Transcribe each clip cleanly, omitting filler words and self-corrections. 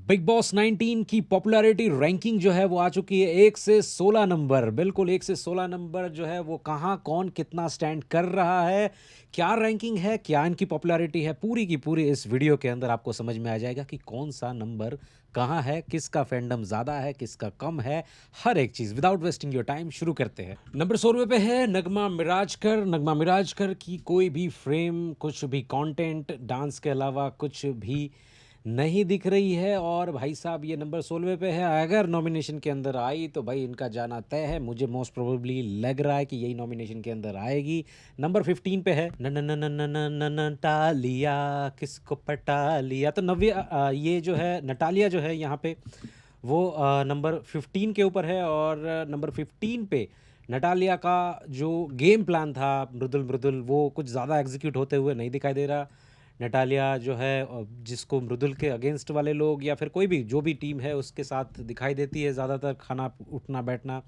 Big boss 19 की popularity ranking जो है वो आ चुकी है 1 से 16 नंबर। बिल्कुल 1 से 16 नंबर जो है वो कहाँ कौन कितना स्टैंड कर रहा है, क्या रैंकिंग है, क्या इनकी पॉपुलैरिटी है, पूरी की पूरी इस वीडियो के अंदर आपको समझ में आ जाएगा कि कौन सा नंबर कहाँ है, किसका फैंडम ज़्यादा है, किसका कम है, हर एक चीज़। विदाउट वेस्टिंग योर टाइम शुरू करते हैं। नंबर 16 पे है नगमा मिराजकर। नगमा मिराजकर की कोई भी फ्रेम, कुछ भी कंटेंट, डांस के अलावा कुछ भी नहीं दिख रही है और भाई साहब ये नंबर 16 पे है। अगर नॉमिनेशन के अंदर आई तो भाई इनका जाना तय है। मुझे मोस्ट प्रोबेबली लग रहा है कि यही नॉमिनेशन के अंदर आएगी। नंबर 15 पे है न न न न न न न नटालिया, किसको पटा लिया। तो नव्य ये जो है नटालिया जो है यहाँ पे वो नंबर 15 के ऊपर है। और नंबर 15 पे नटालिया का जो गेम प्लान था मृदुल मृदुल, वो कुछ ज़्यादा एग्जीक्यूट होते हुए नहीं दिखाई दे रहा। नटालिया जो है जिसको मृदुल के अगेंस्ट वाले लोग या फिर कोई भी जो भी टीम है उसके साथ दिखाई देती है ज़्यादातर खाना उठना बैठना।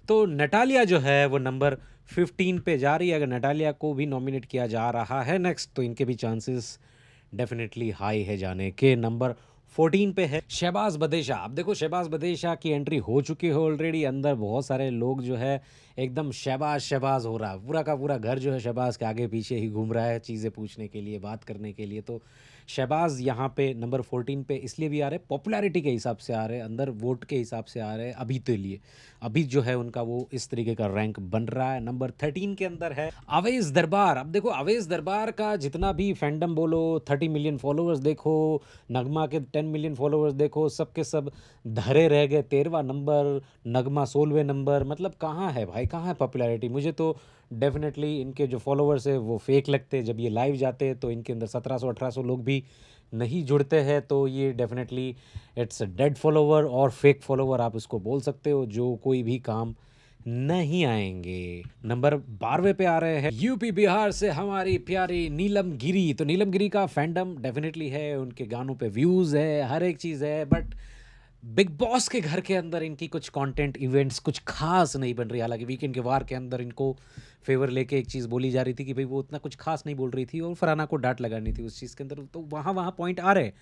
तो नटालिया जो है वो नंबर 15 पे जा रही है। अगर नटालिया को भी नॉमिनेट किया जा रहा है नेक्स्ट, तो इनके भी चांसेस डेफिनेटली हाई है जाने के। नंबर 14 पे है शहबाज बदेशा। अब देखो शहबाज बदेशा की एंट्री हो चुकी है ऑलरेडी। अंदर बहुत सारे लोग जो है एकदम शहबाज शहबाज हो रहा है। पूरा का पूरा घर जो है शहबाज के आगे पीछे ही घूम रहा है चीज़ें पूछने के लिए, बात करने के लिए। तो शहबाज यहाँ पे नंबर 14 पे इसलिए भी आ रहे, पॉपुलैरिटी के हिसाब से आ रहे, अंदर वोट के हिसाब से आ रहे अभी के लिए। अभी जो है उनका वो इस तरीके का रैंक बन रहा है। नंबर 13 के अंदर है अवेश दरबार। अब देखो अवेश दरबार का जितना भी फैंडम बोलो, 30 मिलियन फॉलोअर्स देखो, नगमा के 10 मिलियन फॉलोअर्स देखो, सब के सब धरे रह गए। 13वां नंबर, नगमा 16वें नंबर। मतलब कहाँ है भाई, कहाँ है पॉपुलैरिटी? मुझे तो डेफिनेटली इनके जो फॉलोअर्स है वो फेक लगते हैं। जब ये लाइव जाते हैं तो इनके अंदर 1700-1800 लोग भी नहीं जुड़ते हैं। तो ये डेफिनेटली इट्स डेड फॉलोवर और फेक फॉलोवर आप इसको बोल सकते हो, जो कोई भी काम नहीं आएंगे। नंबर 12वें पे आ रहे हैं यूपी बिहार से हमारी प्यारी नीलम गिरी। तो नीलम गिरी का फैंडम डेफिनेटली है, उनके गानों पे व्यूज़ है, हर एक चीज़ है। बट बिग बॉस के घर के अंदर इनकी कुछ कंटेंट इवेंट्स कुछ खास नहीं बन रही। हालांकि वीकेंड के वार के अंदर इनको फेवर लेके एक चीज़ बोली जा रही थी कि भाई वो उतना कुछ खास नहीं बोल रही थी और फरहाना को डांट लगानी थी उस चीज़ के अंदर। तो वहाँ वहाँ पॉइंट आ रहे हैं।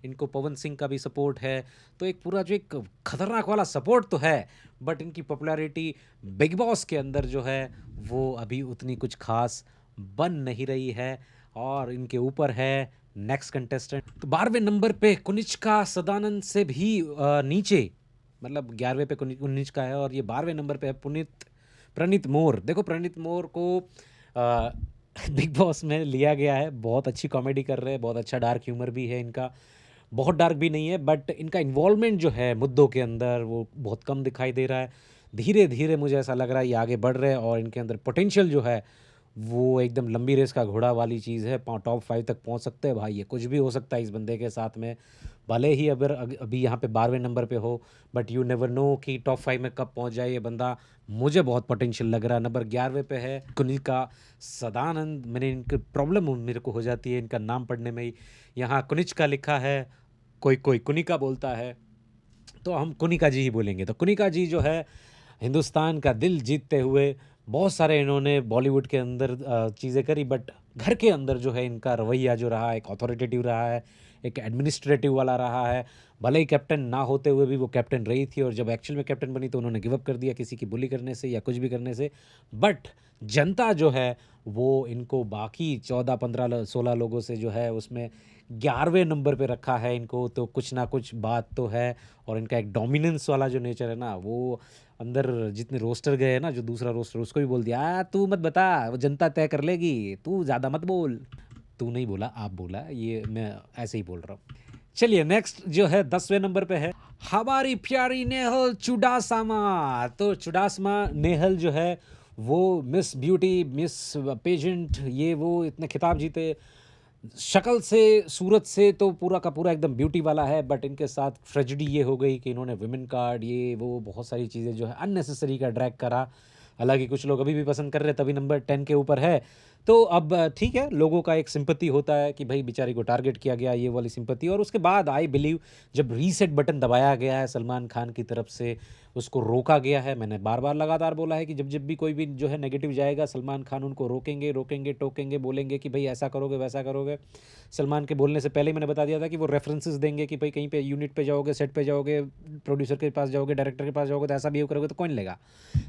इनको पवन सिंह का भी सपोर्ट है, तो एक पूरा जो एक खतरनाक वाला सपोर्ट तो है। बट इनकी पॉपुलैरिटी बिग बॉस के अंदर जो है वो अभी उतनी कुछ खास बन नहीं रही है। और इनके ऊपर है नेक्स्ट कंटेस्टेंट। तो 12वें नंबर पे कुनिष्का सदानंद से भी नीचे, मतलब 11वें पे कुनिष्का है और ये 12वें नंबर पे है प्रणीत मोर। देखो प्रणीत मोर को बिग बॉस में लिया गया है। बहुत अच्छी कॉमेडी कर रहे हैं, बहुत अच्छा डार्क ह्यूमर भी है इनका। बहुत डार्क भी नहीं है, बट इनका इन्वॉल्वमेंट जो है मुद्दों के अंदर वो बहुत कम दिखाई दे रहा है। धीरे धीरे मुझे ऐसा लग रहा है ये आगे बढ़ रहे हैं और इनके अंदर पोटेंशियल जो है वो एकदम लंबी रेस का घोड़ा वाली चीज़ है। टॉप 5 तक पहुंच सकते हैं भाई, ये कुछ भी हो सकता है इस बंदे के साथ में। भले ही अगर अभी यहाँ पे 12वें नंबर पे हो, बट यू नेवर नो कि टॉप 5 में कब पहुंच जाए ये बंदा। मुझे बहुत पोटेंशियल लग रहा है। नंबर 11वें पे है कुनिका सदानंद। मैंने इनकी प्रॉब्लम मेरे को हो जाती है इनका नाम पढ़ने में ही। यहाँ कुनिचका लिखा है, कोई कोई कुनिका बोलता है, तो हम कुनिका जी ही बोलेंगे। तो कुनिका जी जो है हिंदुस्तान का दिल जीतते हुए, बहुत सारे इन्होंने बॉलीवुड के अंदर चीज़ें करी, बट घर के अंदर जो है इनका रवैया जो रहा है एक अथॉरिटेटिव रहा है, एक एडमिनिस्ट्रेटिव वाला रहा है। भले ही कैप्टन ना होते हुए भी वो कैप्टन रही थी और जब एक्चुअल में कैप्टन बनी तो उन्होंने गिव अप कर दिया किसी की बुली करने से या कुछ भी करने से। बट जनता जो है वो इनको बाकी 14-15-16 लोगों से जो है उसमें 11वें नंबर पे रखा है इनको। तो कुछ ना कुछ बात तो है। और इनका एक डोमिनेंस वाला जो नेचर है ना, वो अंदर जितने रोस्टर गए हैं ना, जो दूसरा रोस्टर उसको भी बोल दिया तू मत बता, वो जनता तय कर लेगी, तू ज़्यादा मत बोल। तू नहीं बोला, आप बोला, ये मैं ऐसे ही बोल रहा हूँ। चलिए नेक्स्ट जो है 10वें नंबर पे है हमारी प्यारी नेहल चुडासामा। तो चुडासमा नेहल जो है वो मिस ब्यूटी, मिस पेजेंट, ये वो इतने खिताब जीते। शक्ल से, सूरत से तो पूरा का पूरा एकदम ब्यूटी वाला है। बट इनके साथ ट्रेजेडी ये हो गई कि इन्होंने विमेन कार्ड, ये वो बहुत सारी चीज़ें जो है अननेसेसरी का ड्रैग करा। हालांकि कुछ लोग अभी भी पसंद कर रहे हैं, तभी नंबर 10 के ऊपर है। तो अब ठीक है, लोगों का एक सिंपत्ति होता है कि भाई बेचारी को टारगेट किया गया, ये वाली सिंपत्ति। और उसके बाद आई बिलीव जब रीसेट बटन दबाया गया है सलमान खान की तरफ से, उसको रोका गया है। मैंने बार-बार लगातार बोला है कि जब भी कोई भी जो है नेगेटिव जाएगा, सलमान खान उनको रोकेंगे, रोकेंगे, टोकेंगे, बोलेंगे कि भई ऐसा करोगे, वैसा करोगे। सलमान के बोलने से पहले ही मैंने बता दिया था कि वो रेफरेंसेस देंगे कि भाई कहीं पे यूनिट पे जाओगे, सेट पे जाओगे, प्रोड्यूसर के पास जाओगे, डायरेक्टर के पास जाओगे तो ऐसा बिहेव करोगे तो कौन लेगा।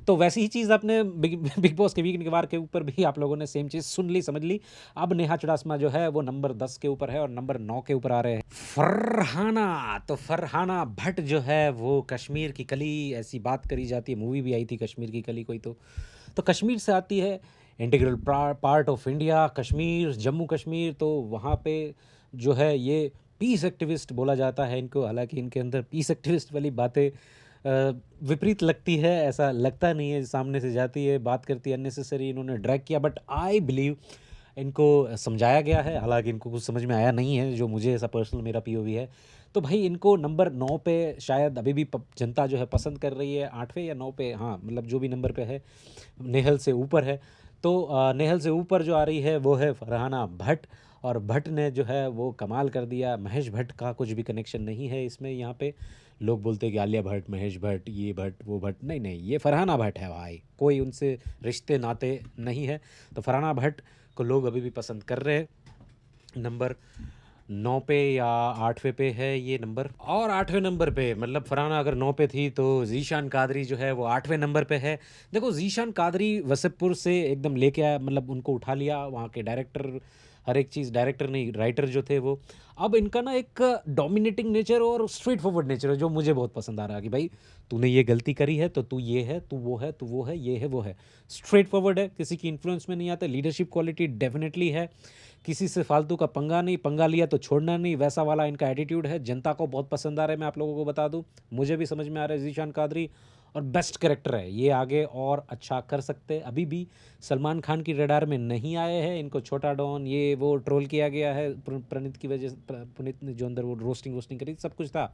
तो वैसी ही चीज़ आपने बिग बॉस के वीक निवार के ऊपर भी आप लोगों ने सेम चीज़ सुन ली, समझ ली। अब नेहा चुडासमा जो है वो नंबर 10 के ऊपर है और नंबर 9 के ऊपर आ रहे हैं फरहाना। तो फरहाना भट्ट जो है वो कश्मीर की कली, ऐसी बात करी जाती है, मूवी भी आई थी कश्मीर की कली कोई। तो कश्मीर से आती है, integral part of India Kashmir, Jammu Kashmir. तो वहाँ पे जो है ये पीस एक्टिविस्ट बोला जाता है इनको। हालांकि इनके अंदर पीस एक्टिविस्ट वाली बातें विपरीत लगती है, ऐसा लगता नहीं है। सामने से जाती है, बात करती है, अननेसेसरी इन्होंने ड्रैग किया, बट आई बिलीव इनको समझाया गया है। हालांकि इनको कुछ समझ में आया नहीं है, जो मुझे ऐसा पर्सनल मेरा पीओवी है। तो भाई इनको नंबर 9 पे शायद अभी भी जनता जो है पसंद कर रही है, 8वें या 9 पे, हाँ मतलब जो भी नंबर पे है, नेहल से ऊपर है। तो नेहल से ऊपर जो आ रही है वो है फरहाना भट्ट। और भट्ट ने जो है वो कमाल कर दिया। महेश भट्ट का कुछ भी कनेक्शन नहीं है इसमें। यहाँ पे लोग बोलते हैं कि आलिया भट्ट, महेश भट्ट, ये भट्ट, वो भट्ट, नहीं नहीं, ये फरहाना भट्ट है भाई, कोई उनसे रिश्ते नाते नहीं है। तो फरहाना भट्ट को लोग अभी भी पसंद कर रहे हैं। नंबर 9 पे या 8वें पे है ये नंबर। और 8वें नंबर पे, मतलब फरहाना अगर 9 पे थी तो ज़ीशान कादरी जो है वो 8वें नंबर पे है। देखो ज़ीशान कादरी वसतपुर से एकदम लेके आया, मतलब उनको उठा लिया वहाँ के डायरेक्टर, हर एक चीज़, डायरेक्टर नहीं राइटर जो थे वो। अब इनका ना एक डोमिनेटिंग नेचर और स्ट्रेट फॉरवर्ड नेचर है जो मुझे बहुत पसंद आ रहा है कि भाई तूने ये गलती करी है तो तू ये है, तू वो है, तू वो है, ये है, वो है। स्ट्रेट फॉरवर्ड है, किसी की इन्फ्लुएंस में नहीं आता। लीडरशिप क्वालिटी डेफिनेटली है, किसी से फालतू का पंगा नहीं, पंगा लिया तो छोड़ना नहीं, वैसा वाला इनका एटीट्यूड है। जनता को बहुत पसंद आ रहा है, मैं आप लोगों को बता दूं, मुझे भी समझ में आ रहा है ज़ीशान कादरी। और बेस्ट कैरेक्टर है ये, आगे और अच्छा कर सकते हैं। अभी भी सलमान खान की रडार में नहीं आए हैं। इनको छोटा डॉन ये वो ट्रोल किया गया है प्रणीत की वजह से, पुनीत ने जो अंदर वो रोस्टिंग वोस्टिंग करी, सब कुछ था।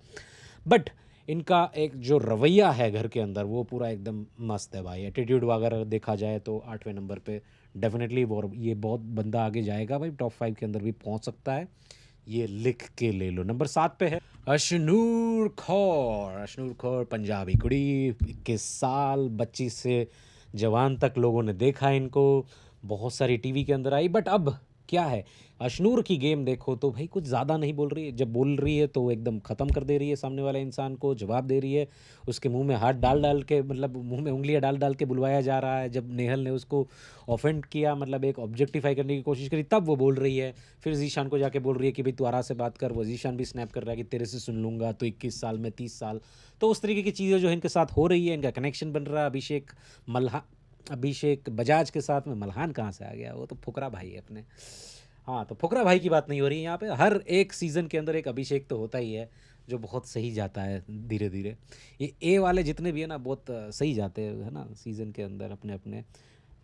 बट इनका एक जो रवैया है घर के अंदर वो पूरा एकदम मस्त है भाई। एटीट्यूड वगैरह देखा जाए तो 8वें नंबर पे डेफिनेटली वो, ये बहुत बंदा आगे जाएगा भाई, टॉप 5 के अंदर भी पहुंच सकता है। ये लिख के ले लो। नंबर 7 पे है अशनूर खौर। अशनूर खौर पंजाबी कुड़ी, 21 साल, बच्ची से जवान तक लोगों ने देखा इनको, बहुत सारी टीवी के अंदर आई। बट अब क्या है, अशनूर की गेम देखो तो भाई कुछ ज़्यादा नहीं बोल रही है। जब बोल रही है तो एकदम ख़त्म कर दे रही है सामने वाले इंसान को, जवाब दे रही है, उसके मुंह में हाथ डाल डाल के, मतलब मुंह में उंगलियां डाल डाल के बुलवाया जा रहा है। जब नेहल ने उसको ऑफेंड किया, मतलब एक ऑब्जेक्टिफाई करने की कोशिश करी, तब वो बोल रही है। फिर जीशान को जाके बोल रही है कि भाई तू आरा से बात कर। वो जीशान भी स्नैप कर रहा है कि तेरे से सुन लूँगा, तो 21 साल में 30 साल। तो उस तरीके की चीज़ें जो है इनके साथ हो रही है, इनका कनेक्शन बन रहा है। अभिषेक बजाज के साथ में मल्हान कहाँ से आ गया, वो तो फुकरा भाई है अपने। हाँ, तो फुकरा भाई की बात नहीं हो रही है यहाँ पे। हर एक सीज़न के अंदर एक अभिषेक तो होता ही है जो बहुत सही जाता है धीरे धीरे। ये ए वाले जितने भी है ना बहुत सही जाते हैं, है ना, सीज़न के अंदर अपने अपने।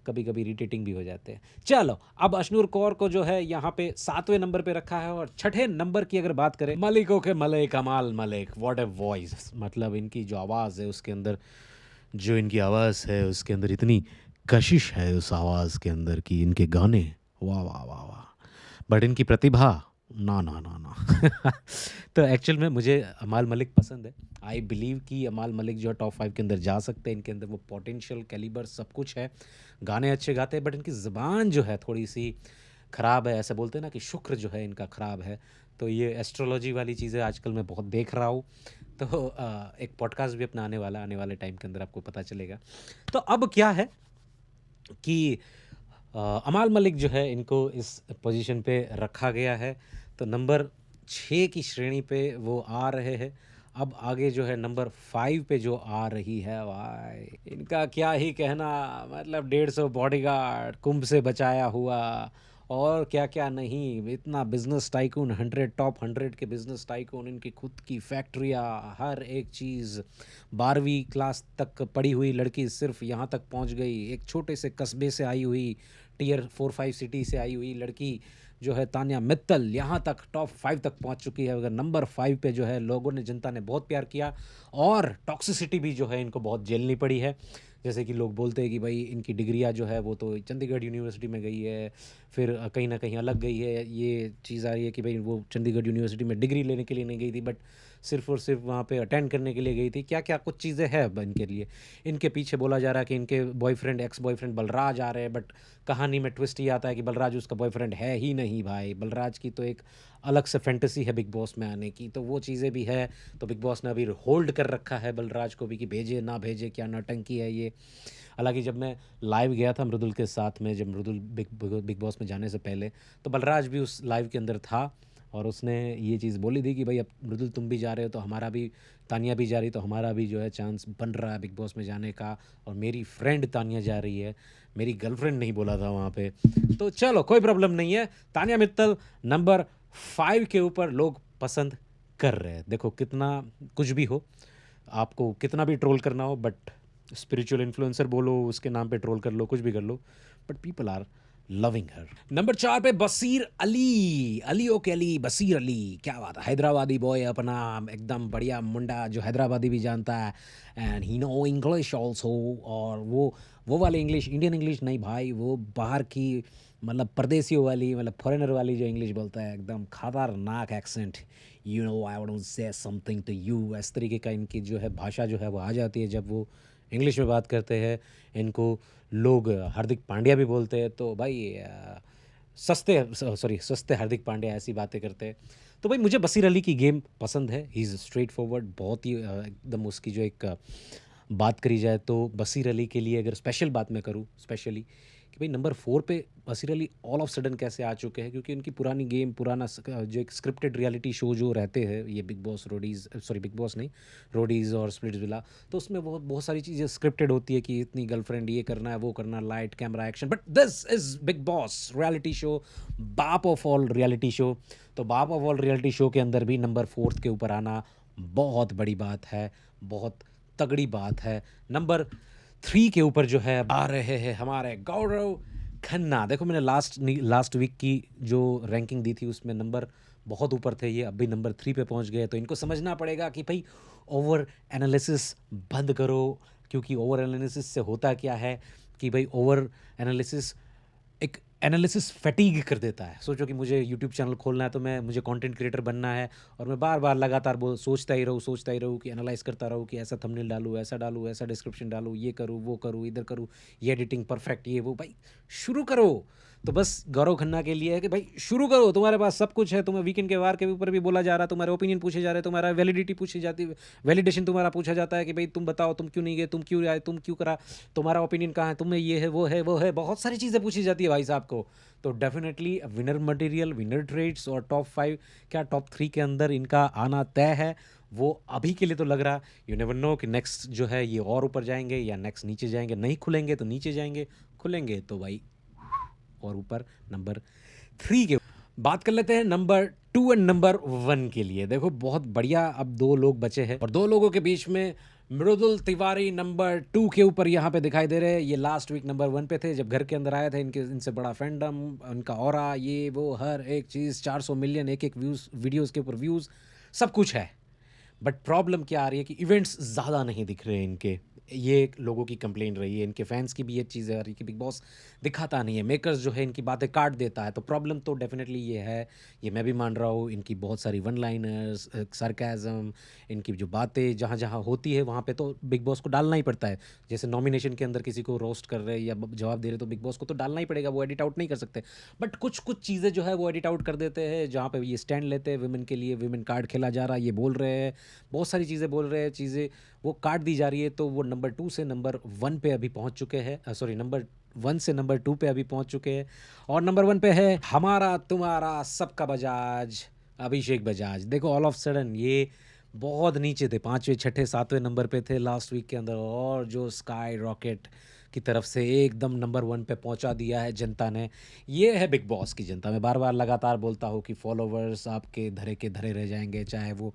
कभी कभी इरिटेटिंग भी हो जाते हैं। चलो, अब अशनूर कौर को जो है यहाँ पे 7वें नंबर पे रखा है। और छठे नंबर की अगर बात करें, मलिकों के मलिक अमाल मलिक, व्हाट ए वॉइस। मतलब इनकी जो आवाज़ है उसके अंदर, जो इनकी आवाज़ है उसके अंदर इतनी कशिश है उस आवाज़ के अंदर कि इनके गाने, वाह वाह वाह वाह। बट इनकी प्रतिभा, ना ना ना ना। तो एक्चुअल में मुझे अमाल मलिक पसंद है। आई बिलीव कि अमाल मलिक जो है टॉप 5 के अंदर जा सकते हैं। इनके अंदर वो पोटेंशियल, कैलिबर, सब कुछ है। गाने अच्छे गाते हैं, बट इनकी ज़बान जो है थोड़ी सी ख़राब है। ऐसे बोलते हैं ना कि शुक्र जो है इनका ख़राब है। तो ये एस्ट्रोलॉजी वाली चीज़ें आजकल मैं बहुत देख रहा हूँ। तो एक पॉडकास्ट भी अपना आने वाले टाइम के अंदर आपको पता चलेगा। तो अब क्या है कि अमाल मलिक जो है इनको इस पोजीशन पे रखा गया है। तो नंबर 6 की श्रेणी पे वो आ रहे हैं। अब आगे जो है नंबर 5 पे जो आ रही है भाई, इनका क्या ही कहना। मतलब 150 बॉडीगार्ड, कुंभ से बचाया हुआ, और क्या क्या नहीं, इतना बिजनेस टाइकून, 100 टॉप 100 के बिजनेस टाइकून, इनकी खुद की फैक्ट्रियाँ, हर एक चीज़। 12वीं क्लास तक पढ़ी हुई लड़की सिर्फ यहाँ तक पहुँच गई। एक छोटे से कस्बे से आई हुई, टियर 4-5 सिटी से आई हुई लड़की जो है तान्या मित्तल, यहाँ तक टॉप 5 तक पहुँच चुकी है। अगर नंबर 5 पे जो है लोगों ने, जनता ने बहुत प्यार किया। और टॉक्सिसिटी भी जो है इनको बहुत झेलनी पड़ी है। जैसे कि लोग बोलते हैं कि भाई इनकी डिग्रियाँ जो है वो तो चंडीगढ़ यूनिवर्सिटी में गई है, फिर कहीं ना कहीं अलग गई है। ये चीज़ आ रही है कि भाई वो चंडीगढ़ यूनिवर्सिटी में डिग्री लेने के लिए नहीं गई थी, बट सिर्फ़ और सिर्फ़ वहाँ पे अटेंड करने के लिए गई थी। क्या-क्या कुछ चीज़ें हैं अब इनके लिए। इनके पीछे बोला जा रहा है कि इनके बॉयफ्रेंड, एक्स बॉयफ्रेंड बलराज आ रहे हैं, बट कहानी में ट्विस्ट ये आता है कि बलराज उसका बॉयफ्रेंड है ही नहीं भाई। बलराज की तो एक अलग से फैंटेसी है बिग बॉस में आने की, तो वो चीज़ें भी है। तो बिग बॉस ने अभी होल्ड कर रखा है बलराज को भी कि भेजे ना भेजे, क्या नौटंकी है ये। हालाँकि जब मैं लाइव गया था मृदुल के साथ में, जब मृदुल बिग बॉस में जाने से पहले, तो बलराज भी उस लाइव के अंदर था और उसने ये चीज़ बोली थी कि भाई अब मृदुल तुम भी जा रहे हो तो हमारा भी, तानिया भी जा रही तो हमारा भी जो है चांस बन रहा है बिग बॉस में जाने का। और मेरी फ्रेंड तानिया जा रही है, मेरी गर्लफ्रेंड नहीं बोला था वहाँ पे। तो चलो कोई प्रॉब्लम नहीं है। तानिया मित्तल नंबर 5 के ऊपर लोग पसंद कर रहे हैं। देखो कितना कुछ भी हो, आपको कितना भी ट्रोल करना हो, बट स्पिरिचुअल इन्फ्लुएंसर बोलो, उसके नाम पे ट्रोल कर लो, कुछ भी कर लो, but people are loving her. Number 4 पे बसीर अली, अली ओके अली, बसीर अली, क्या बात है, हैदराबादी बॉय अपना, एकदम बढ़िया मुंडा जो हैदराबादी भी जानता है, and he know English also. और वो वाले इंग्लिश, इंडियन इंग्लिश नहीं भाई, वो बाहर की मतलब परदेसियों वाली, मतलब फॉरेनर वाली जो इंग्लिश बोलता है, एकदम खतरनाक accent. You know I want to say something to you, इस तरीके का इनकी जो है भाषा जो है वो आ जाती है जब वो इंग्लिश में बात करते हैं। इनको लोग हार्दिक पांड्या भी बोलते हैं, तो भाई सस्ते हार्दिक पांड्या ऐसी बातें करते हैं। तो भाई मुझे बसीर अली की गेम पसंद है, ही इज़ स्ट्रेट फॉरवर्ड, बहुत ही एकदम उसकी जो एक बात करी जाए तो बसीर अली के लिए अगर स्पेशल बात मैं करूँ स्पेशली, कि भाई नंबर 4 पे Basir Ali all of sudden कैसे आ चुके हैं, क्योंकि उनकी पुरानी गेम, पुराना जो एक स्क्रिप्टेड रियलिटी शो जो रहते हैं ये big boss Roadies, sorry big boss नहीं, रोडीज़ और स्प्लिट्सविला, तो उसमें बहुत बहुत सारी चीज़ें स्क्रिप्टेड होती है कि इतनी गर्लफ्रेंड, ये करना है, वो करना, light camera action, but this is big boss reality show, बाप ऑफ ऑल रियलिटी शो। तो बाप ऑफ ऑल रियलिटी शो के अंदर भी नंबर 4 के ऊपर आना बहुत बड़ी बात है, बहुत तगड़ी बात है। नंबर 3 के ऊपर जो है आ रहे हैं हमारे गौरव खन्ना। देखो मैंने लास्ट वीक की जो रैंकिंग दी थी उसमें नंबर बहुत ऊपर थे, ये अभी नंबर 3 पे पहुंच गए। तो इनको समझना पड़ेगा कि भाई ओवर एनालिसिस बंद करो, क्योंकि ओवर एनालिसिस से होता क्या है कि भाई ओवर एनालिसिस एक एनालिसिस फैटीग कर देता है। सोचो कि मुझे यूट्यूब चैनल खोलना है, तो मुझे कंटेंट क्रिएटर बनना है और मैं बार-बार लगातार वो सोचता ही रहूँ कि एनालाइज़ करता रहूँ कि ऐसा थंबनेल डालूँ, ऐसा डिस्क्रिप्शन डालूँ, ये करूँ, वो करूँ, इधर करूँ, ये एडिटिंग परफेक्ट, ये वो। भाई शुरू करो। तो बस गौरव खन्ना के लिए है कि भाई शुरू करो, तुम्हारे पास सब कुछ है। तुम्हें वीकेंड के वार के ऊपर भी बोला जा रहा है, तुम्हारे ओपिनियन पूछे जा रहे हैं, तुम्हारा वैलिडिटी पूछी जाती है, वैलिडेशन तुम्हारा पूछा जाता है कि भाई तुम बताओ, तुम क्यों नहीं गए, तुम क्यों आए, तुम क्यों करा, तुम्हारा ओपिनियन कहाँ है, तुम्हें ये है, वो है, बहुत सारी चीज़ें पूछी जाती है भाई साहब को। तो definitely winner material, winner traits और टॉप 5 क्या टॉप 3 के अंदर इनका आना तय है। वो अभी के लिए तो लग रहा, यू नेवर नो कि नेक्स्ट जो है ये और ऊपर जाएंगे या नेक्स्ट नीचे जाएंगे, नहीं खुलेंगे तो नीचे जाएंगे, खुलेंगे तो भाई और ऊपर। नंबर 3 के बात कर लेते हैं नंबर 2 एंड नंबर 1 के लिए। देखो बहुत बढ़िया, अब 2 लोग बचे हैं और 2 लोगों के बीच में मृदुल तिवारी नंबर 2 के ऊपर यहाँ पे दिखाई दे रहे हैं। ये लास्ट वीक नंबर 1 पे थे जब घर के अंदर आए थे, इनसे बड़ा फैंडम, उनका ऑरा, ये वो हर एक चीज़, 400 मिलियन एक व्यूज़, वीडियोज़ के ऊपर व्यूज़, सब कुछ है। बट प्रॉब्लम क्या आ रही है कि इवेंट्स ज़्यादा नहीं दिख रहे हैं इनके। ये लोगों की कंप्लेन रही है, इनके फैंस की भी ये चीज़ आ रही है कि बिग बॉस दिखाता नहीं है, मेकर्स जो है इनकी बातें काट देता है। तो प्रॉब्लम तो डेफिनेटली ये है, ये मैं भी मान रहा हूँ। इनकी बहुत सारी वन लाइनर्स, सरकाज़म, इनकी जो बातें जहाँ जहाँ होती है वहाँ पे तो बिग बॉस को डालना ही पड़ता है। जैसे नॉमिनेशन के अंदर किसी को रोस्ट कर रहे हैं या जवाब दे रहे, तो बिग बॉस को तो डालना ही पड़ेगा, वो एडिट आउट नहीं कर सकते। बट कुछ कुछ चीज़ें जो है वो एडिट आउट कर देते हैं, जहाँ पे ये स्टैंड लेते हैं विमेन के लिए, विमेन कार्ड खेला जा रहा है, ये बोल रहे हैं, बहुत सारी चीज़ें बोल रहे हैं, चीज़ें वो काट दी जा रही है। तो वो नंबर 2 से नंबर 1 पे अभी पहुंच चुके हैं, सॉरी नंबर 1 से नंबर 2 पे अभी पहुंच चुके हैं। और नंबर 1 पे है हमारा तुम्हारा सबका बजाज, अभिषेक बजाज। देखो ऑल ऑफ सडन ये बहुत नीचे थे, 5वें 6ठे 7वें नंबर पे थे लास्ट वीक के अंदर, और जो स्काई रॉकेट की तरफ से एकदम नंबर 1 पे पहुंचा दिया है जनता ने। ये है बिग बॉस की जनता। मैं बार बार लगातार बोलता हूँ कि फॉलोवर्स आपके धरे के धरे रह जाएंगे, चाहे वो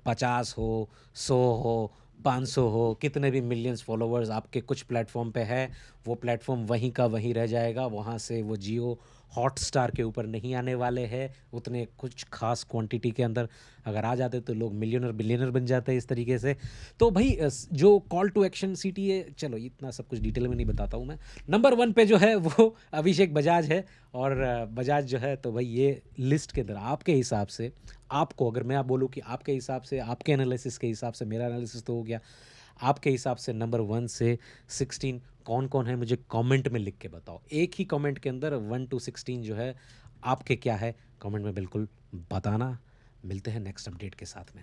50 हो, 100 हो, 500 हो, कितने भी मिलियंस फॉलोवर्स आपके कुछ प्लेटफॉर्म पे है, वो प्लेटफॉर्म वहीं का वहीं रह जाएगा, वहाँ से वो जियो हॉटस्टार के ऊपर नहीं आने वाले हैं उतने कुछ खास क्वांटिटी के अंदर। अगर आ जाते तो लोग मिलियनर बिलियनर बन जाते हैं इस तरीके से। तो भाई जो कॉल टू एक्शन सिटी है, चलो इतना सब कुछ डिटेल में नहीं बताता हूँ मैं। नंबर 1 पे जो है वो अभिषेक बजाज है। और बजाज जो है, तो भाई ये लिस्ट के अंदर आपके हिसाब से, आपको अगर मैं आप बोलूँ कि आपके हिसाब से, आपके एनालिसिस के हिसाब से, मेरा एनालिसिस तो हो गया, आपके हिसाब से नंबर 1 से 16 कौन कौन है, मुझे कमेंट में लिख के बताओ। एक ही कमेंट के अंदर 1 to 16 जो है आपके क्या है, कमेंट में बिल्कुल बताना। मिलते हैं नेक्स्ट अपडेट के साथ में।